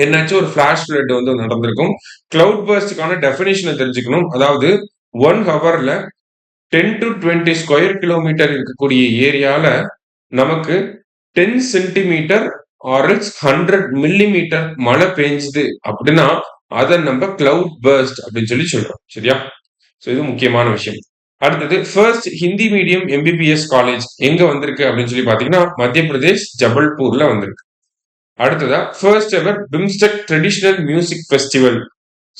என்னாச்சும் ஒரு பிளாஷ் ஃபிளட் வந்து நடந்திருக்கும். கிளவுட் பர்ஸ்டுக்கான டெபினிஷனை தெரிஞ்சுக்கணும். அதாவது 1 ஹவர்ல 10 to 20 ஸ்கொயர் கிலோமீட்டர் இருக்கக்கூடிய ஏரியால நமக்கு 10 சென்டிமீட்டர் ஆர் 100 மில்லிமீட்டர் மழை பெஞ்சுது அப்படின்னா அதை நம்ம கிளவுட் பர்ஸ்ட் அப்படின்னு சொல்லி சொல்றோம். சரியா? சோ இது முக்கியமான விஷயம். அடுத்தது first Hindi medium MBBS college எங்க வந்திருக்கு அப்படின்னு சொல்லி பாத்தீங்கன்னா மத்திய பிரதேஷ் ஜபல்பூர்ல வந்திருக்கு. அடுத்ததா first ever BIMSTEC traditional music festival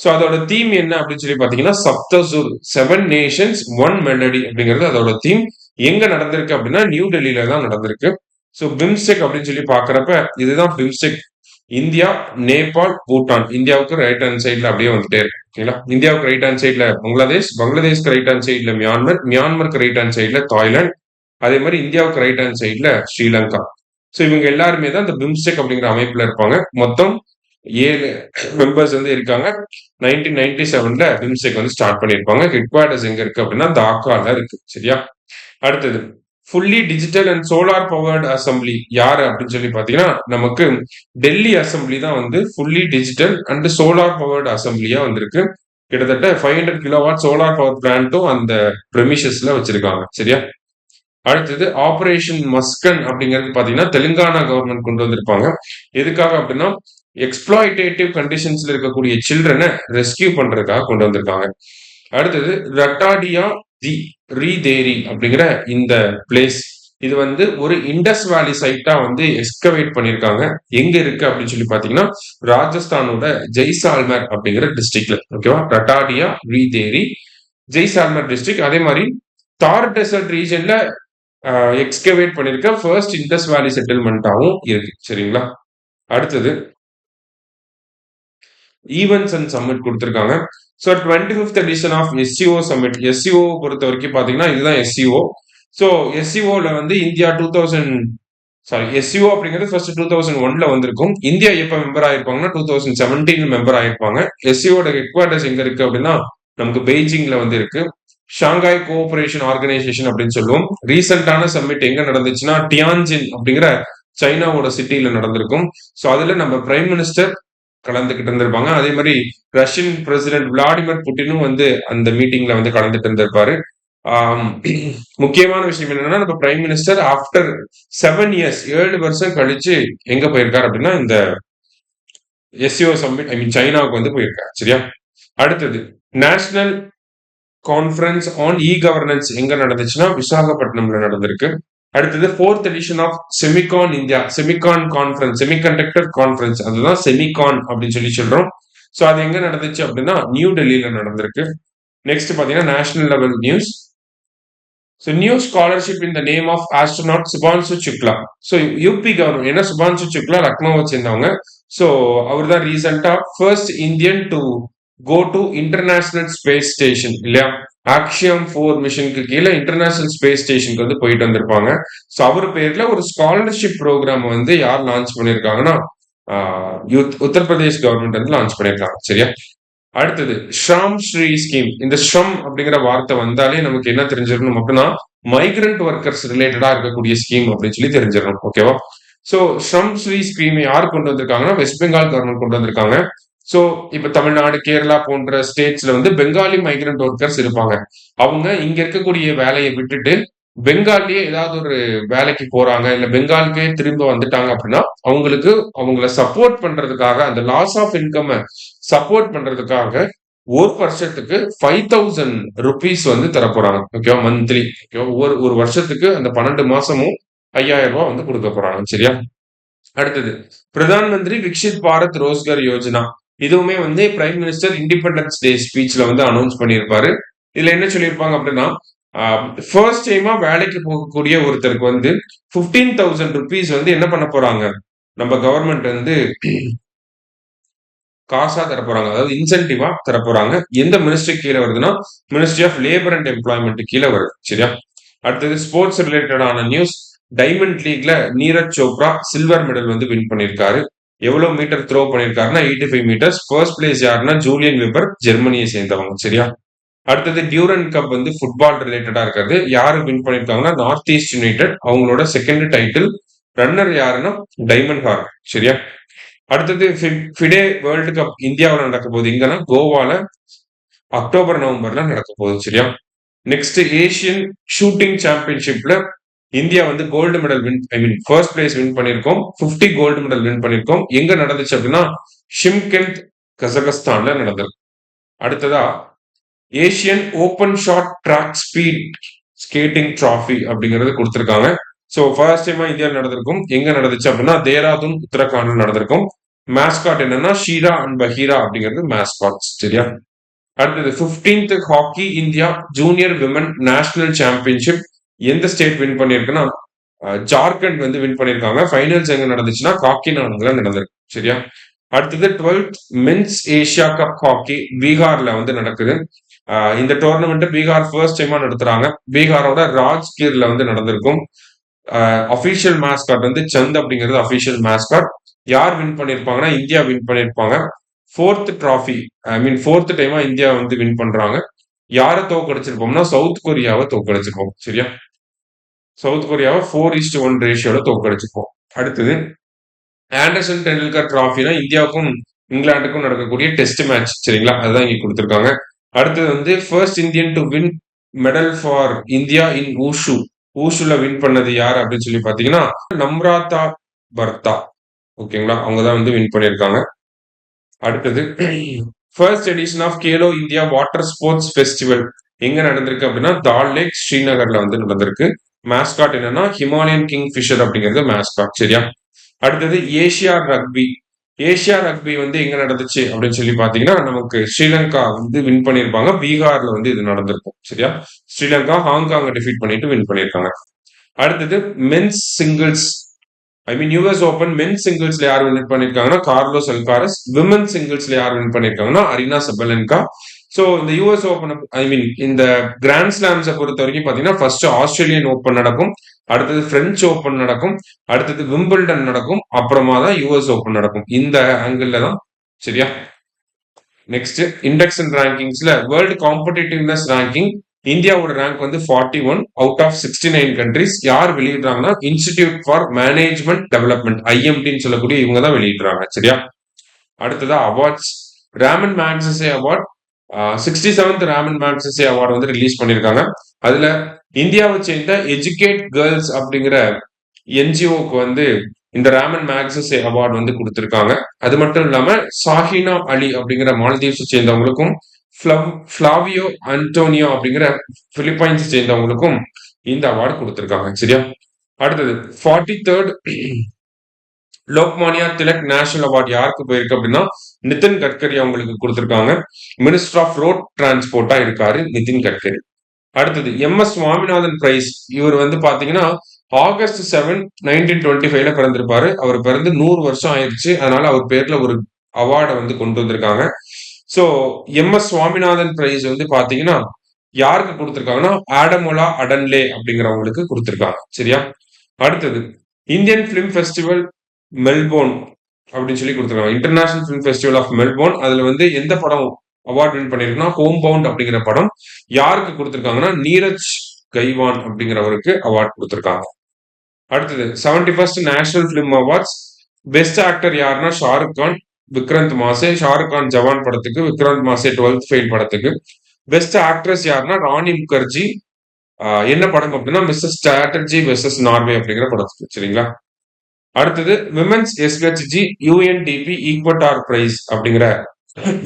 so அதோட தீம் என்ன அப்படின்னு சொல்லி பாத்தீங்கன்னா சப்தசுர் 7 நேஷன்ஸ் 1 மெலடி அப்படிங்கிறது அதோட தீம். எங்க நடந்திருக்கு அப்படின்னா நியூ டெல்லியில தான் நடந்திருக்கு. சோ பிம்ஸ்டெக் அப்படின்னு சொல்லி பாக்குறப்ப இதுதான் பிம்ஸ்டெக். இந்தியா, நேபாள், பூட்டான். இந்தியாவுக்கு ரைட் ஹேண்ட் சைட்ல அப்படியே வந்துட்டே இருக்கு. ஓகேங்களா? இந்தியாவுக்கு ரைட் ஹேண்ட் சைட்ல பங்களாதேஷ், பங்களாதேஷ்க்கு ரைட் ஹேண்ட் சைட்ல மியான்மர், மியான்மருக்கு ரைட் ஹேண்ட் சைட்ல தாய்லாந்து, அதே மாதிரி இந்தியாவுக்கு ரைட் ஹேண்ட் சைட்ல ஸ்ரீலங்கா. சோ இவங்க எல்லாருமே தான் இந்த பிம்ஸ்டெக் அப்படிங்கிற அமைப்புல இருப்பாங்க. மொத்தம் 7 மெம்பர்ஸ் வந்து இருக்காங்க. 1997ல பிம்ஸ்டெக் வந்து ஸ்டார்ட் பண்ணியிருப்பாங்க. ஹெட் குவார்டர்ஸ் எங்க இருக்கு அப்படின்னா டாக்கால இருக்கு. சரியா? அடுத்தது fully digital and solar powered assembly யாரு அப்படின்னு சொல்லி பாத்தீங்கன்னா நமக்கு டெல்லி அசம்பிளி தான் வந்து fully digital and solar powered அசம்பிளியா வந்திருக்கு. கிட்டத்தட்ட 500 கிலோவாட் சோலார் பவர் பிளான்ட்டும் அந்த பிரமிசஸ்ல வச்சிருக்காங்க. சரியா? அடுத்தது ஆபரேஷன் மஸ்கன் அப்படிங்கிறது பாத்தீங்கன்னா தெலுங்கானா கவர்மெண்ட் கொண்டு வந்திருப்பாங்க. எதுக்காக அப்படின்னா எக்ஸ்ப்ளாய்டேட்டிவ் கண்டிஷன்ஸ்ல இருக்கக்கூடிய சில்ட்ரனை ரெஸ்கியூ பண்றதுக்காக கொண்டு வந்திருக்காங்க. அடுத்தது ரட்டாடியா தி ரீதேரி அப்படிங்கிற இந்த பிளேஸ் இது வந்து ஒரு இண்டஸ் வேலி சைட்டா வந்து எக்ஸ்கவேட் பண்ணிருக்காங்க. எங்க இருக்கு அப்படின்னு சொல்லி பாத்தீங்கன்னா ராஜஸ்தானோட ஜெய்சால்மர் அப்படிங்கிற டிஸ்ட்ரிக்ட்ல. ஓகேவா? ரட்டாடியா ரீதேரி ஜெய்சால்மர் டிஸ்ட்ரிக்ட். அதே மாதிரி தார் டெசர்ட் ரீஜன்ல எக்ஸ்கவேட் பண்ணிருக்க ஃபர்ஸ்ட் இண்டஸ் வேலி செட்டில்மெண்டாவும் இருக்கு. சரிங்களா? அடுத்தது ஈவென்ட்ஸ் அண்ட் சம்மிட் கொடுத்திருக்காங்க. So 25th edition of SCO summit. SCO பொறுத்த வரைக்கும் பாத்தீங்கன்னா இதுதான் எஸ்சிஓ. ஸோ எஸ்சிஓல வந்து இந்தியா 2000 எஸ்சிஓ அப்படிங்கிறது ஃபர்ஸ்ட் 2001ல வந்திருக்கும். இந்தியா எப்ப மெம்பர் ஆயிருப்பாங்கன்னா 2017 மெம்பர் ஆயிருப்பாங்க. எஸ்சிஓட ஹெட் குவார்டர்ஸ் எங்க இருக்கு அப்படின்னா நமக்கு பெய்ஜிங்ல வந்து இருக்கு. ஷாங்காய் கோஆபரேஷன் ஆர்கனைசேஷன் அப்படின்னு சொல்லுவோம். ரீசெண்டான சம்மிட் எங்க நடந்துச்சுன்னா டியான்ஜின் அப்படிங்கிற சைனாவோட சிட்டியில நடந்திருக்கும். ஸோ அதுல நம்ம பிரைம் மினிஸ்டர் கலந்துகிட்டு இருந்திருப்பாங்க. அதே மாதிரி ரஷ்யன் பிரசிடென்ட் விளாடிமிர் புட்டினும் வந்து அந்த மீட்டிங்ல வந்து கலந்துட்டு இருந்திருப்பாரு. முக்கியமான விஷயம் என்னன்னா நம்ம பிரைம் மினிஸ்டர் ஆஃப்டர் 7 இயர்ஸ் 7 வருஷம் கழிச்சு எங்க போயிருக்காரு அப்படின்னா இந்த எஸ்சிஓ சம்மிட் சைனாவுக்கு வந்து போயிருக்காரு. சரியா? அடுத்தது national conference on e governance எங்க நடந்துச்சுன்னா விசாகப்பட்டினம்ல நடந்திருக்கு. அடுத்தது 4th edition of Semicon India Semicon conference semiconductor conference அதுதான் செமிகான் அப்படின்னு சொல்லி சொல்றோம். ஸோ அது எங்க நடந்துச்சு அப்படின்னா நியூ டெல்லியில நடந்திருக்கு. நெக்ஸ்ட் பாத்தீங்கன்னா national level news. So new scholarship in the name of astronaut Shubhanshu Shukla. So UP government ஏன்னா சுபான்சு சுக்லா லக்னோவை சேர்ந்தவங்க. ஸோ அவர் தான் ரீசெண்டா first Indian to go to international space station இல்லையா? ஆக்ஷியம் 4 மிஷனுக்கு கீழே இன்டர்நேஷனல் ஸ்பேஸ் ஸ்டேஷனுக்கு வந்து போயிட்டு வந்திருப்பாங்க. ஸோ அவர் பேர்ல ஒரு ஸ்காலர்ஷிப் ப்ரோக்ராம் வந்து யார் லான்ச் பண்ணிருக்காங்கன்னா உத்தரப்பிரதேஷ் கவர்மெண்ட் வந்து லான்ச் பண்ணிருக்காங்க. சரியா? அடுத்தது ஷ்ரம் ஸ்ரீ ஸ்கீம். இந்த ஷ்ரம் அப்படிங்கிற வார்த்தை வந்தாலே நமக்கு என்ன தெரிஞ்சிடணும் அப்படின்னா மைக்ரண்ட் ஒர்க்கர்ஸ் ரிலேட்டடா இருக்கக்கூடிய ஸ்கீம் அப்படின்னு சொல்லி தெரிஞ்சிடணும். ஓகேவா? சோ ஷ்ரம் ஸ்ரீ ஸ்கீம் யார் கொண்டு வந்திருக்காங்கன்னா வெஸ்ட் பெங்கால் கவர்மெண்ட் கொண்டு வந்திருக்காங்க. சோ இப்ப தமிழ்நாடு, கேரளா போன்ற ஸ்டேட்ஸ்ல வந்து பெங்காலி மைக்ரண்ட் ஒர்க்கர்ஸ் இருப்பாங்க. அவங்க இங்க இருக்கக்கூடிய வேலையை விட்டுட்டு பெங்கால்லயே ஏதாவது ஒரு வேலைக்கு போறாங்க, இல்ல பெங்காலுக்கே திரும்ப வந்துட்டாங்க அப்படின்னா அவங்களுக்கு அவங்கள சப்போர்ட் பண்றதுக்காக அந்த லாஸ் ஆஃப் இன்கம் சப்போர்ட் பண்றதுக்காக ஒரு வருஷத்துக்கு 5000 ருபீஸ் வந்து தர போறாங்க. ஓகேவா? மந்த்லி. ஒரு ஒரு வருஷத்துக்கு அந்த 12 மாசமும் 5000 ரூபாய் வந்து கொடுக்க போறாங்க. சரியா? அடுத்தது பிரதான் மந்திரி விக்ஷித் பாரத் ரோஸ்கர் யோஜனா. இதுவுமே வந்து பிரைம் மினிஸ்டர் இண்டிபெண்டன்ஸ் டே ஸ்பீச்ல வந்து அனௌன்ஸ் பண்ணியிருப்பாரு. இதுல என்ன சொல்லியிருப்பாங்க அப்படின்னா ஃபர்ஸ்ட் டைமா வேலைக்கு போகக்கூடிய ஒருத்தருக்கு வந்து 15,000 ருபீஸ் வந்து என்ன பண்ண போறாங்க நம்ம கவர்மெண்ட் வந்து காசா தர போறாங்க. அதாவது இன்சென்டிவா தர போறாங்க. எந்த மினிஸ்ட்ரி கீழே வருதுன்னா ministry of labour and employment கீழே வருது. சரியா? அடுத்தது ஸ்போர்ட்ஸ் ரிலேட்டடான நியூஸ். டைமண்ட் லீக்ல நீரஜ் சோப்ரா சில்வர் மெடல் வந்து வின் பண்ணிருக்காரு. எவ்வளவு மீட்டர் த்ரோ பண்ணிருக்காருன்னா 85 மீட்டர்ஸ். ஃபர்ஸ்ட் பிளேஸ் யாருன்னா ஜூலியன் வெபர், ஜெர்மனியை சேர்ந்தவங்க. சரியா? அடுத்தது டியூரன் கப் வந்து ஃபுட்பால் ரிலேட்டடா இருக்கிறது. யாரு வின் பண்ணிருக்காங்கன்னா நார்த் ஈஸ்ட் யுனைடெட். அவங்களோட செகண்ட் டைட்டில். ரன்னர் யாருன்னா டைமண்ட் ஹார்பர். சரியா? அடுத்தது ஃபிடே வேர்ல்டு கப் இந்தியாவில் நடக்க போகுது. எங்கன்னா கோவால அக்டோபர் நவம்பர்ல நடக்க போகுது. சரியா? நெக்ஸ்ட் ஏசியன் ஷூட்டிங் சாம்பியன்ஷிப்ல இந்தியா வந்து gold medal first place win பண்ணிருக்கோம். 50 கோல்டு மெடல் வின் பண்ணிருக்கோம். எங்க நடந்துச்சு அப்படின்னா ஷிம்கெந்த் கசகஸ்தான்ல நடந்தது. அடுத்ததா Asian open short track speed skating trophy அப்படிங்கிறது கொடுத்திருக்காங்க. சோ ஃபர்ஸ்ட் டைமா இந்தியாவில் நடந்திருக்கும். எங்க நடந்துச்சு அப்படின்னா தேராதூன் உத்தரகாண்ட்ல நடந்திருக்கும். மேஸ்காட் என்னன்னா ஷீரா அண்ட் பஹீரா அப்படிங்கிறது மேஸ்காட்ஸ். சரியா? அடுத்தது 15th hockey India junior women national championship எந்த ஸ்டேட் வின் பண்ணிருக்குன்னா ஜார்க்கண்ட் வந்து வின் பண்ணிருக்காங்க. ஃபைனல்ஸ் எங்க நடந்துச்சுன்னா காக்கிநாடால நடந்திருக்கு. சரியா? அடுத்தது 12th men's Asia cup hockey பீகார்ல வந்து நடக்குது. இந்த டோர்னமெண்ட் பீகார் ஃபர்ஸ்ட் டைமா நடத்துறாங்க. பீகாரோட ராஜ்கீர்ல வந்து நடந்திருக்கும். அபிஷியல் மேஸ்காட் வந்து சந்த் அப்படிங்கிறது அபிஷியல் மேஸ்காட். யார் வின் பண்ணிருப்பாங்கன்னா இந்தியா வின் பண்ணிருப்பாங்க. ஃபோர்த் டிராஃபி ஃபோர்த் டைமா இந்தியா வந்து வின் பண்றாங்க. யாரை தோக்கடிச்சிருப்போம்னா சவுத் கொரியாவை தோக்கடிச்சிருப்போம். சரியா? சவுத் கொரியாவை 4:1 ரேஷியோல தோக்கடிச்சிருப்போம். அடுத்தது ஆண்டர்சன் டெண்டுல்கர் டிராஃபினா இந்தியாவுக்கும் இங்கிலாந்துக்கும் நடக்கக்கூடிய டெஸ்ட் மேட்ச். சரிங்களா? அதுதான் இங்க கொடுத்திருக்காங்க. அடுத்தது வந்து first Indian to win medal for India in wushu. ஊஷுல வின் பண்ணது யார் அப்படின்னு சொல்லி பாத்தீங்கன்னா நம்ராதா பர்தா. ஓகேங்களா? அவங்க தான் வந்து வின் பண்ணியிருக்காங்க. அடுத்தது first edition of Khelo India water sports festival எங்க நடந்திருக்கு அப்படின்னா தால் லேக் ஸ்ரீநகர்ல வந்து நடந்திருக்கு. மேஸ்காட் என்னன்னா ஹிமாலயன் கிங் ஃபிஷர் அப்படிங்கிறது மேஸ்காட். சரியா? அடுத்தது ஏசியா ரக்பி. ஏசியா ரக்பி வந்து எங்க நடந்துச்சு அப்படின்னு சொல்லி பாத்தீங்கன்னா நமக்கு ஸ்ரீலங்கா வந்து வின் பண்ணிருப்பாங்க. பீகார்ல வந்து இது நடந்திருக்கும். சரியா? ஸ்ரீலங்கா ஹாங்காங்கை டிஃபீட் பண்ணிட்டு வின் பண்ணிருக்காங்க. அடுத்தது மென்ஸ் சிங்கிள்ஸ் யூஎஸ் ஓபன் மென் சிங்கிள்ஸ்ல யார் வின் பண்ணிருக்காங்கன்னா கார்லோஸ் அல்காரஸ். விமன் சிங்கிள்ஸ்ல யார் வின் பண்ணிருக்காங்கன்னா அரினா சபலென்கா. சோ இந்த யூஎஸ் ஓபன் இந்த கிராண்ட் ஸ்லாம்ஸை பொறுத்த வரைக்கும் பாத்தீங்கன்னா ஃபர்ஸ்ட் ஆஸ்திரேலியன் ஓபன் நடக்கும். அடுத்தது பிரெஞ்சு ஓபன் நடக்கும். அடுத்தது விம்பிள்டன் நடக்கும். அப்புறமா தான் யூஎஸ் ஓபன் நடக்கும். இந்த ஆங்கிள் தான். சரியா? நெக்ஸ்ட் இண்டெக்ஸ் அண்ட் ரேங்கிங்ஸ்ல வேர்ல்டு காம்படிட்டிவ்னஸ் ரேங்கிங் இந்தியாவோட ரேங்க் வந்து 41 அவுட் ஆஃப் 69 கண்ட்ரிஸ். யார் வெளியிடுறாங்கன்னா இன்ஸ்டிடியூட் ஃபார் மேனேஜ்மெண்ட் டெவலப்மெண்ட் ஐஎம்டின்னு சொல்லக்கூடிய இவங்க தான் வெளியிடுறாங்க. சரியா? அடுத்ததா awards Ramon Magsaysay award 67th Ramon Magsaysay award வந்து ரிலீஸ் பண்ணிருக்காங்க. அதுல இந்தியாவை சேர்ந்த எஜுகேட் கேர்ள்ஸ் அப்படிங்கிற என்ஜிஓக்கு வந்து இந்த ராமன் மேக்ஸஸே அவார்டு வந்து கொடுத்திருக்காங்க. அது மட்டும் இல்லாம சாஹினா அலி அப்படிங்கிற மாலத்தீவ்ஸை சேர்ந்தவங்களுக்கும் ஃபிளாவியோ அன்டோனியோ அப்படிங்கிற பிலிப்பைன்ஸ் சேர்ந்தவங்களுக்கும் இந்த அவார்டு கொடுத்திருக்காங்க. சரியா? அடுத்தது 43rd Lokmanya Tilak national award யாருக்கு போயிருக்கு அப்படின்னா நிதின் கட்கரி அவங்களுக்கு கொடுத்திருக்காங்க. மினிஸ்டர் ஆஃப் ரோட் டிரான்ஸ்போர்ட்டா இருக்காரு நிதின் கட்கரி. அடுத்தது எம்.எஸ். சுவாமிநாதன் பிரைஸ். இவர் வந்து பாத்தீங்கன்னா ஆகஸ்ட் 7 1925 பிறந்திருப்பாரு. அவர் பிறந்து 100 வருஷம் ஆயிடுச்சு. அதனால அவர் பேர்ல ஒரு அவார்டை வந்து கொண்டு வந்திருக்காங்க. So MS. சுவாமிநாதன் பிரைஸ் வந்து பாத்தீங்கன்னா யாருக்கு கொடுத்திருக்காங்கன்னா ஆடமோலா அடன்லே அப்படிங்கிறவங்களுக்கு கொடுத்திருக்காங்க. சரியா? அடுத்தது இந்தியன் பிலிம் ஃபெஸ்டிவல் மெல்போர்ன் அப்படின்னு சொல்லி கொடுத்திருக்காங்க. International film festival of Melbourne. அதுல வந்து எந்த படம் அவார்ட் வின் பண்ணிருக்குன்னா ஹோம் பவுண்ட் அப்படிங்கிற படம். யாருக்கு கொடுத்திருக்காங்கன்னா நீரஜ் கைவான் அப்படிங்கிறவருக்கு அவார்ட் கொடுத்திருக்காங்க. அடுத்தது 71st national film awards best actor யாருன்னா ஷாருக் கான், விக்ராந்த் மாசே. ஷாருக் கான் ஜவான் படத்துக்கு, விக்ராந்த் மாசே 12th ஃபெயில் படத்துக்கு. பெஸ்ட் ஆக்ட்ரஸ் யாருன்னா ராணி முகர்ஜி. என்ன படம் அப்படின்னா மிஸ்ஸஸ் ஸ்ட்ராட்டஜி வெர்சஸ் நார்வே அப்படிங்கிற படத்துக்கு. சரிங்களா? அடுத்தது women's SHG UNDP Equator prize அப்படிங்கிற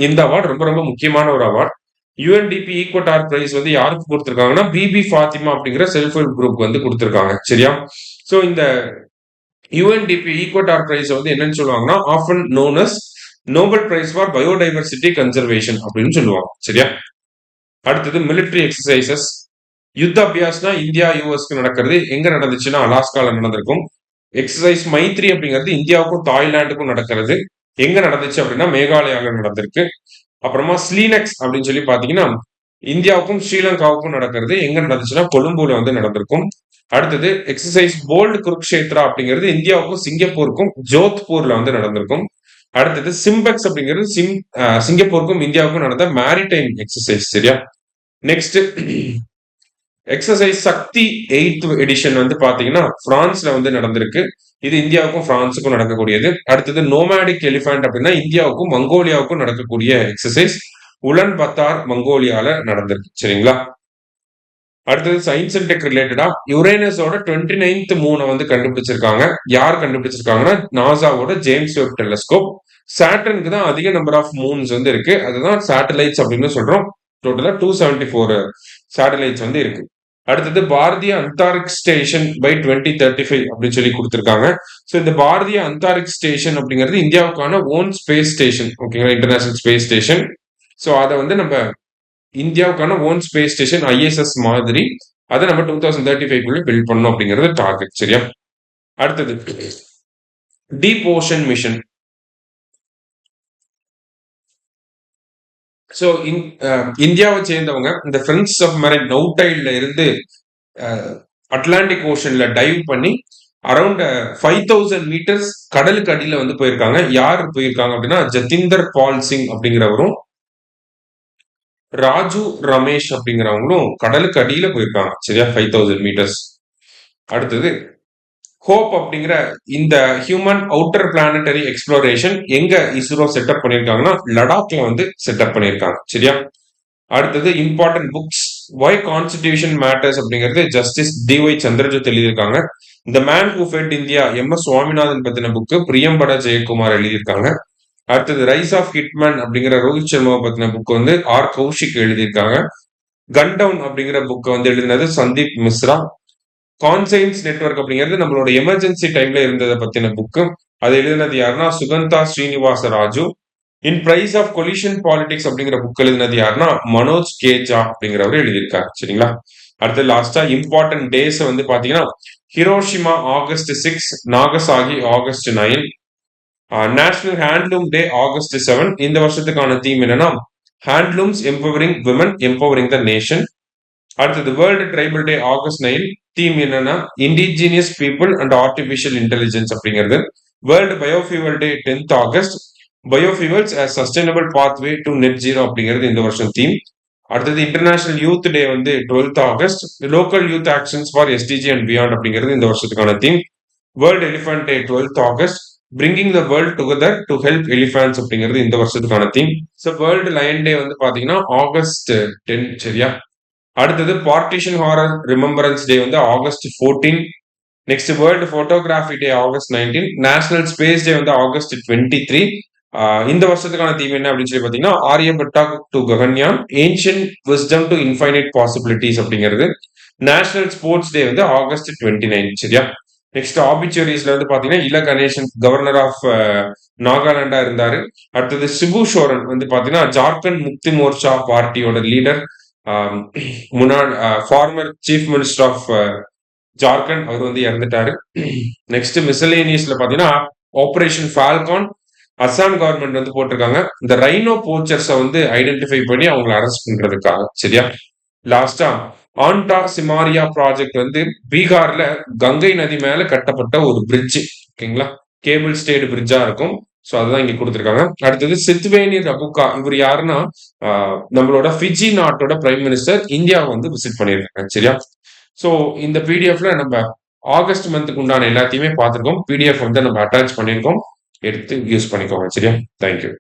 இந்த அவார்டு ரொம்ப ரொம்ப முக்கியமான ஒரு அவார்டு. யூஎன்டிபி ஈக்வட்டார் பிரைஸ் வந்து யாருக்கு கொடுத்திருக்காங்கன்னா பிபி ஃபாத்திமா அப்படிங்கிற செல்ஃப் ஹெல்ப் குரூப் வந்து கொடுத்திருக்காங்க. சரியா? சோ இந்த யூஎன்டிபி ஈக்வட்டார் பிரைஸ் வந்து என்னன்னு சொல்லுவாங்கன்னா often known as Nobel prize for biodiversity conservation அப்படின்னு சொல்லுவாங்க. சரியா? அடுத்தது மிலிட்டரி எக்ஸசைசஸ் யுத்த அபியாஸ்னா இந்தியா யூஎஸ்க்கு நடக்கிறது. எங்க நடந்துச்சுன்னா அலாஸ்கால நடந்திருக்கும். எக்ஸசைஸ் மைத்ரி அப்படிங்கிறது இந்தியாவுக்கும் தாய்லாந்துக்கும் நடக்கிறது. எங்க நடந்துச்சு அப்படின்னா மேகாலயாவில் நடந்திருக்கு. அப்புறமா ஸ்லீனக்ஸ் அப்படின்னு சொல்லி பாத்தீங்கன்னா இந்தியாவுக்கும் ஸ்ரீலங்காவுக்கும் நடக்கிறது. எங்க நடந்துச்சுன்னா கொழும்புல வந்து நடந்திருக்கும். அடுத்தது எக்ஸசைஸ் போல்டு குருக்ஷேத்ரா அப்படிங்கிறது இந்தியாவுக்கும் சிங்கப்பூருக்கும் ஜோத்பூர்ல வந்து நடந்திருக்கும். அடுத்தது சிம்பெக்ஸ் அப்படிங்கிறது சிங்கப்பூருக்கும் இந்தியாவுக்கும் நடந்த மேரிடைம் எக்ஸசைஸ். சரியா? நெக்ஸ்ட் எக்ஸசைஸ் சக்தி 8th எடிஷன் வந்து பாத்தீங்கன்னா பிரான்ஸ்ல வந்து நடந்திருக்கு. இது இந்தியாவுக்கும் பிரான்ஸுக்கும் நடக்கக்கூடியது. அடுத்தது நோமேடிக் எலிஃபண்ட் அப்படின்னா இந்தியாவுக்கும் மங்கோலியாவுக்கும் நடக்கக்கூடிய எக்ஸசைஸ் உலன் பத்தார் மங்கோலியால நடந்திருக்கு. சரிங்களா? அடுத்தது சயின்ஸ் அண்ட் டெக் ரிலேட்டடா யுரேனஸோட 29th மூனை வந்து கண்டுபிடிச்சிருக்காங்க. யார் கண்டுபிடிச்சிருக்காங்கன்னா நாசாவோட ஜேம்ஸ் வெப் டெலஸ்கோப். சாட்டர்னுக்கு தான் அதிக நம்பர் ஆஃப் மூன்ஸ் வந்து இருக்கு. அதுதான் சேட்டலைட்ஸ் அப்படின்னு சொல்றோம். டோட்டலா 274 சேட்டலைட்ஸ் வந்து இருக்கு. அடுத்தது பாரதிய அந்தாரிக் ஸ்டேஷன் பை 2035 அப்படின்னு சொல்லி கொடுத்திருக்காங்க. ஸோ இந்த பாரதிய அந்தாரிக் ஸ்டேஷன் அப்படிங்கிறது இந்தியாவுக்கான ஓன் ஸ்பேஸ் ஸ்டேஷன். ஓகேங்களா, இன்டர்நேஷனல் ஸ்பேஸ் ஸ்டேஷன். ஸோ அதை வந்து நம்ம இந்தியாவுக்கான ஓன் ஸ்பேஸ் ஸ்டேஷன் ஐஎஸ்எஸ் மாதிரி அதை நம்ம 2035 பில்ட் பண்ணணும் அப்படிங்கிறது டார்கெட். சரியா? அடுத்தது டீப் ஓஷன் மிஷன். ஸோ இந்தியாவை சேர்ந்தவங்க இந்த ஃப்ரெண்ட்ஸ் சப்மரைன் நௌடைல்ல இருந்து அட்லாண்டிக் ஓஷன்ல டைவ் பண்ணி அரௌண்ட் 5000 மீட்டர்ஸ் கடலுக்கு அடியில வந்து போயிருக்காங்க. யார் போயிருக்காங்க அப்படின்னா ஜதிந்தர் பால் சிங் அப்படிங்கிறவரும் ராஜு ரமேஷ் அப்படிங்கிறவங்களும் கடலுக்கு அடியில போயிருக்காங்க. சரியா? 5000 மீட்டர்ஸ். அடுத்தது ஹோப் அப்படிங்கிற இந்த ஹியூமன் அவுட்டர் பிளானட்டரி எக்ஸ்ப்ளோரேஷன் எங்க இஸ்ரோ செட்டப் பண்ணியிருக்காங்கன்னா லடாக்ல வந்து செட்டப் பண்ணியிருக்காங்க. சரியா? அடுத்தது important books why constitution matters அப்படிங்கிறது ஜஸ்டிஸ் டிஒய் சந்திரஜோத் எழுதியிருக்காங்க. இந்த man who fed India MS. Swaminathan பத்தின புக்கு பிரியம்பட ஜெயக்குமார் எழுதியிருக்காங்க. அடுத்தது ரைஸ் ஆஃப் ஹிட்மேன் அப்படிங்கிற ரோஹித் சர்மா பத்தின புக் வந்து ஆர் கௌஷிக் எழுதியிருக்காங்க. கன் டவுன் அப்படிங்கிற புக்கை வந்து எழுதினது சந்தீப் மிஸ்ரா. கான்சைன்ஸ் நெட்வொர்க் அப்படிங்கிறது நம்மளோட எமர்ஜென்சி டைம்ல இருந்ததை பத்தின புக்கு. அது எழுதினது யாருன்னா சுகந்தா ஸ்ரீனிவாச ராஜு. இன் பிரைஸ் ஆஃப் கொலிஷன் பாலிடிக்ஸ் அப்படிங்கிற புக் எழுதினது யாருன்னா மனோஜ் கேஜா அப்படிங்கிறவர் எழுதியிருக்காரு. சரிங்களா? அடுத்து லாஸ்டா இம்பார்ட்டன்ட் டேஸ் வந்து பாத்தீங்கன்னா Hiroshima August 6, Nagasaki August 9, national handloom day August 7. இந்த வருஷத்துக்கான தீம் என்னன்னா handlooms empowering women empowering the nation. அடுத்தது world tribal day August 9. Theme என்னன்னா indigenous people and artificial intelligence அப்படிங்கிறது. World biofuel day 10th August. Biofuels as sustainable pathway to net zero அப்படிங்கிறது இந்த வருஷம் theme. அடுத்தது இன்டர்நேஷனல் யூத் டே வந்து 12th August. Local youth actions for SDG and beyond அப்படிங்கிறது இந்த வருஷத்துக்கான theme. World elephant day 12th August. Bringing the world together to help elephants அப்படிங்கிறது இந்த வருஷத்துக்கான theme. So world lion day வந்து பாத்தீங்கன்னா August 10. சரியா? அடுத்தது பார்ட்டிஷன் ஹாரர் ரிமெம்பரன்ஸ் டே வந்து August 14. நெக்ஸ்ட் வேர்ல்டு போட்டோகிராஃபி டே August 19. நேஷனல் ஸ்பேஸ் டே வந்து August 23. இந்த வருஷத்துக்கான தீம் என்ன அப்படின்னு சொல்லி பாத்தீங்கன்னா Aryabhata to Gaganyaan ancient wisdom to infinite possibilities அப்படிங்கிறது. நேஷனல் ஸ்போர்ட்ஸ் டே வந்து August 29. சரியா? நெக்ஸ்ட் ஆபிச்சுவரிஸ்ல வந்து பாத்தீங்கன்னா இல கணேசன் கவர்னர் ஆஃப் நாகாலாண்டா இருந்தாரு. அடுத்தது சிபு சோரன் வந்து பாத்தீங்கன்னா ஜார்க்கண்ட் முக்தி மோர்ச்சா பார்ட்டியோட லீடர், முன்னாள் former chief minister of Jharkhand, அவர் வந்து இறந்துட்டாரு. நெக்ஸ்ட் மிசலேனியஸ்ல பாத்தீங்கன்னா ஆபரேஷன் ஃபால்கான் அசாம் கவர்மெண்ட் வந்து போட்டிருக்காங்க இந்த ரைனோ போச்சர்ஸை வந்து ஐடென்டிஃபை பண்ணி அவங்களை அரெஸ்ட் பண்றதுக்காக. சரியா? லாஸ்டா ஆண்டா சிமாரியா ப்ராஜெக்ட் வந்து பீகார்ல கங்கை நதி மேல கட்டப்பட்ட ஒரு பிரிட்ஜ். ஓகேங்களா? கேபிள் ஸ்டேட் பிரிட்ஜா இருக்கும். ஸோ அதுதான் இங்க கொடுத்துருக்காங்க. அடுத்தது சித்வேனி ரபுகா, இவர் யாருன்னா நம்மளோட ஃபிஜி நாட்டோட பிரைம் மினிஸ்டர் இந்தியாவை வந்து விசிட் பண்ணியிருக்காங்க. சரியா? ஸோ இந்த பிடிஎஃப்ல நம்ம ஆகஸ்ட் மந்த்துக்கு உண்டான எல்லாத்தையுமே பார்த்துருக்கோம். பிடிஎஃப் வந்து நம்ம அட்டாச் பண்ணியிருக்கோம், எடுத்து யூஸ் பண்ணிக்கோங்க. சரியா? தேங்க்யூ.